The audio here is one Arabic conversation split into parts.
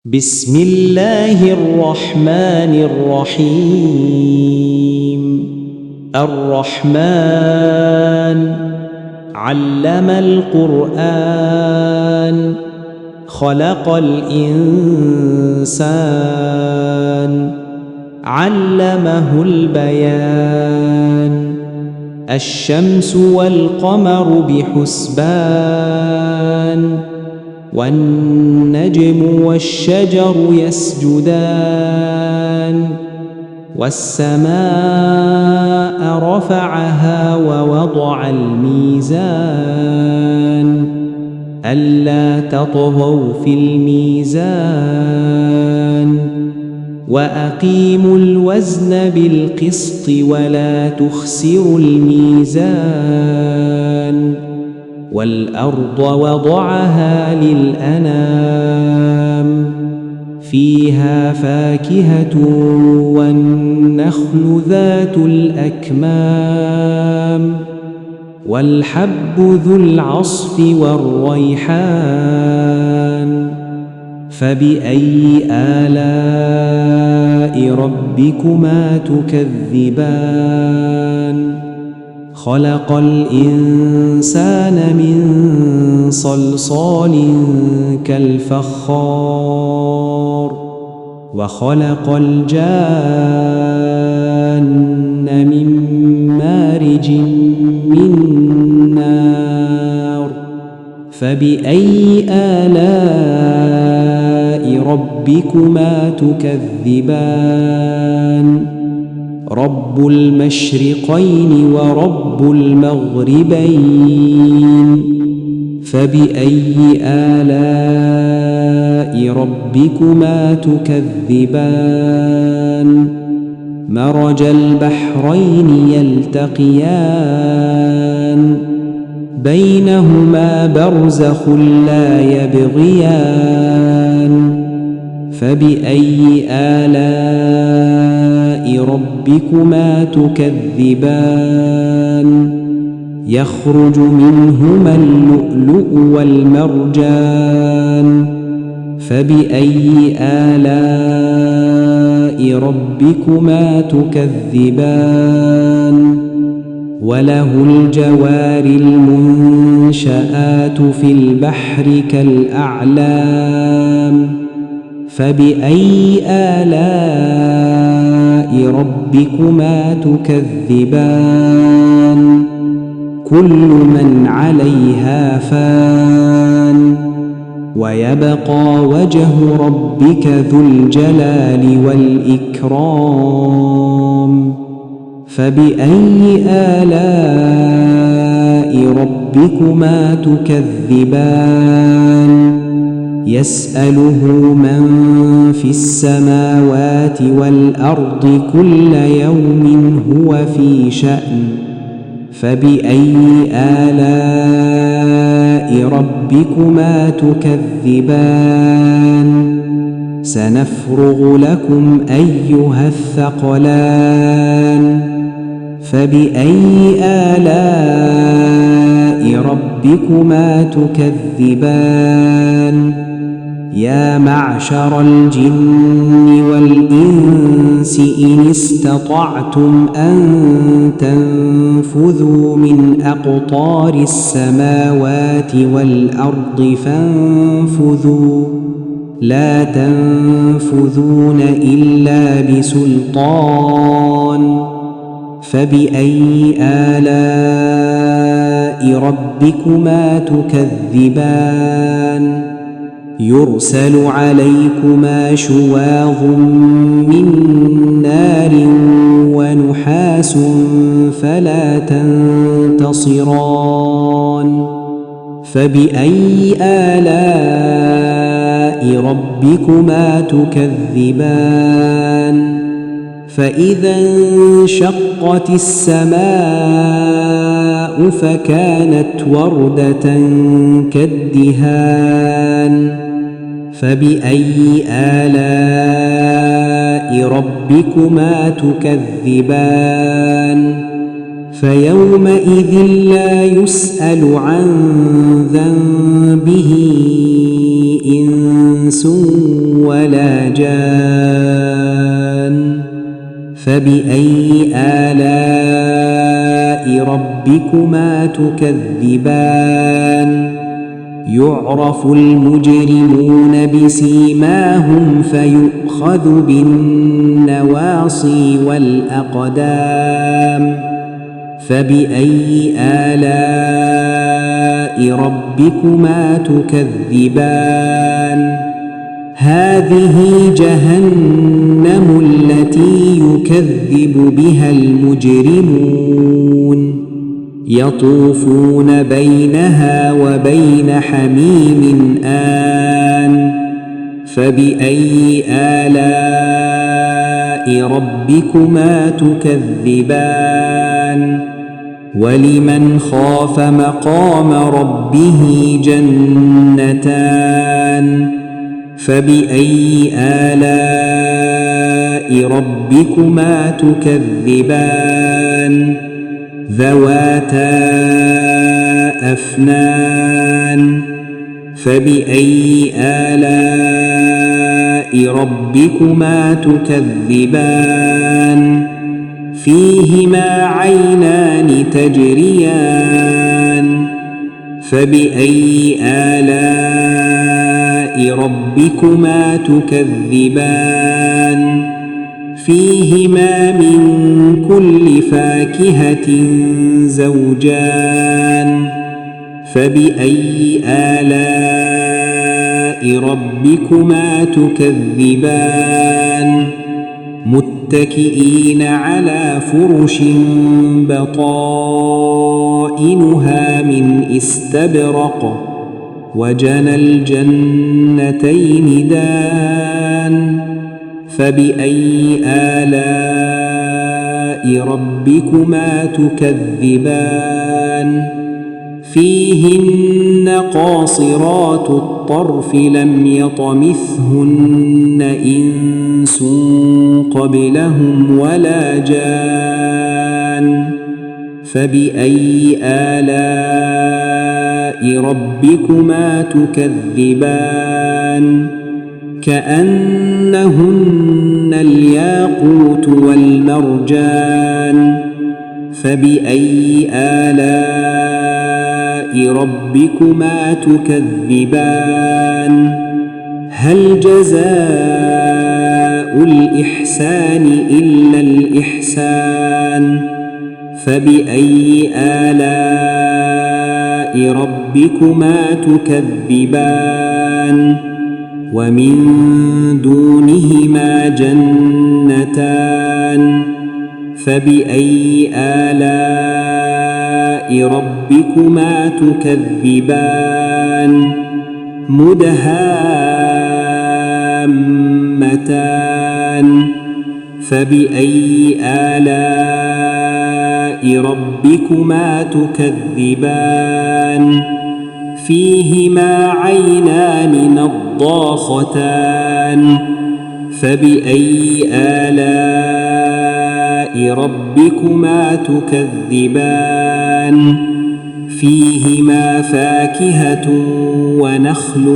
بسم الله الرحمن الرحيم. الرحمن علم القرآن، خلق الإنسان، علمه البيان. الشمس والقمر بحسبان، والنجم والشجر يسجدان. والسماء رفعها ووضع الميزان، ألا تطغوا في الميزان. وأقيموا الوزن بالقسط ولا تخسروا الميزان. والأرض وضعها للأنام، فيها فاكهة والنخل ذات الأكمام، والحب ذو العصف والريحان. فبأي آلاء ربكما تكذبان؟ خلق الإنسان من صلصال كالفخار، وخلق الجان من مارج من نار. فبأي آلاء ربكما تكذبان؟ رب المشرقين ورب المغربين. فبأي آلاء ربكما تكذبان؟ مرج البحرين يلتقيان، بينهما برزخ لا يبغيان. فبأي آلاء ربكما تكذبان؟ يخرج منهما اللؤلؤ والمرجان. فبأي آلاء ربكما تكذبان؟ وله الجوار المنشآت في البحر كالأعلام. فبأي آلاء ربكما تكذبان؟ كل من عليها فان، ويبقى وجه ربك ذو الجلال والإكرام. فبأي آلاء ربكما تكذبان؟ يسأله من في السماوات والأرض كل يوم هو في شأن. فبأي آلاء ربكما تكذبان؟ سنفرغ لكم أيها الثقلان. فبأي آلاء ربكما تكذبان؟ يا معشر الجن والإنس إن استطعتم أن تنفذوا من أقطار السماوات والأرض فانفذوا، لا تنفذون إلا بسلطان. فبأي آلاء ربكما تكذبان؟ يرسل عليكما شواظ من نار ونحاس فلا تنتصران. فبأي آلاء ربكما تكذبان؟ فإذا انشقت السماء فكانت وردة كالدهان. فبأي آلاء ربكما تكذبان؟ فيومئذ لا يسأل عن ذنبه إنس ولا جان فبأي آلاء ربكما تكذبان يعرف المجرمون بسيماهم فيؤخذ بالنواصي والأقدام فبأي آلاء ربكما تكذبان هذه جهنم التي يكذب بها المجرمون يطوفون بينها وبين حميم آن فبأي آلاء ربكما تكذبان ولمن خاف مقام ربه جنتان فبأي آلاء ربكما تكذبان ذواتا أفنان فبأي آلاء ربكما تكذبان فيهما عينان تجريان فبأي آلاء ربكما تكذبان فيهما من كل فاكهة زوجان فبأي آلاء ربكما تكذبان متكئين على فرش بطائنها من استبرق وجنى الجنتين دان فبأي آلاء ربكما تكذبان فيهن قاصرات الطرف لم يطمثهن إنس قبلهم ولا جان فبأي آلاء ربكما تكذبان كأنهن الياقوت والمرجان فبأي آلاء ربكما تكذبان هل جزاء الإحسان إلا الإحسان فبأي آلاء ربكما تكذبان ومن دونهما جنتان فبأي آلاء ربكما تكذبان مدهامتان فبأي آلاء ربكما تكذبان فيهما عينان نضاختان فبأي آلاء ربكما تكذبان فيهما فاكهة ونخل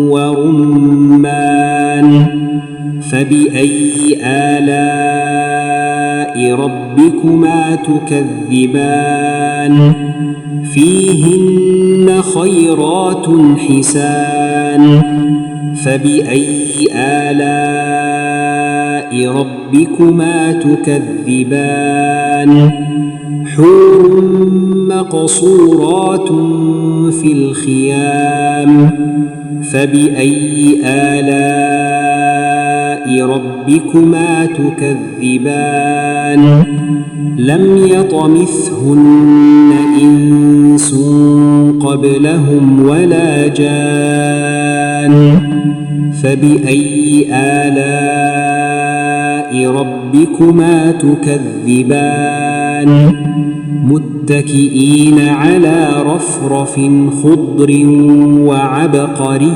ورمان فبأي آلاء ربكما تكذبان فيهن خيرات حسان فبأي آلاء ربكما تكذبان حور مقصورات في الخيام فبأي آلاء ربكما تكذبان لم يطمثهن إنس قبلهم ولا جان فبأي آلاء ربكما تكذبان متكئين على رفرف خضر وعبقري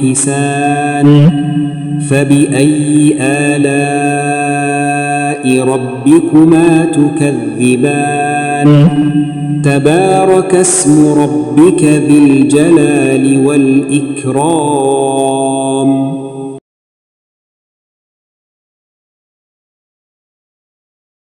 حسان فبأي آلاء ربكما تكذبان تبارك اسم ربك ذي الجلال والإكرام.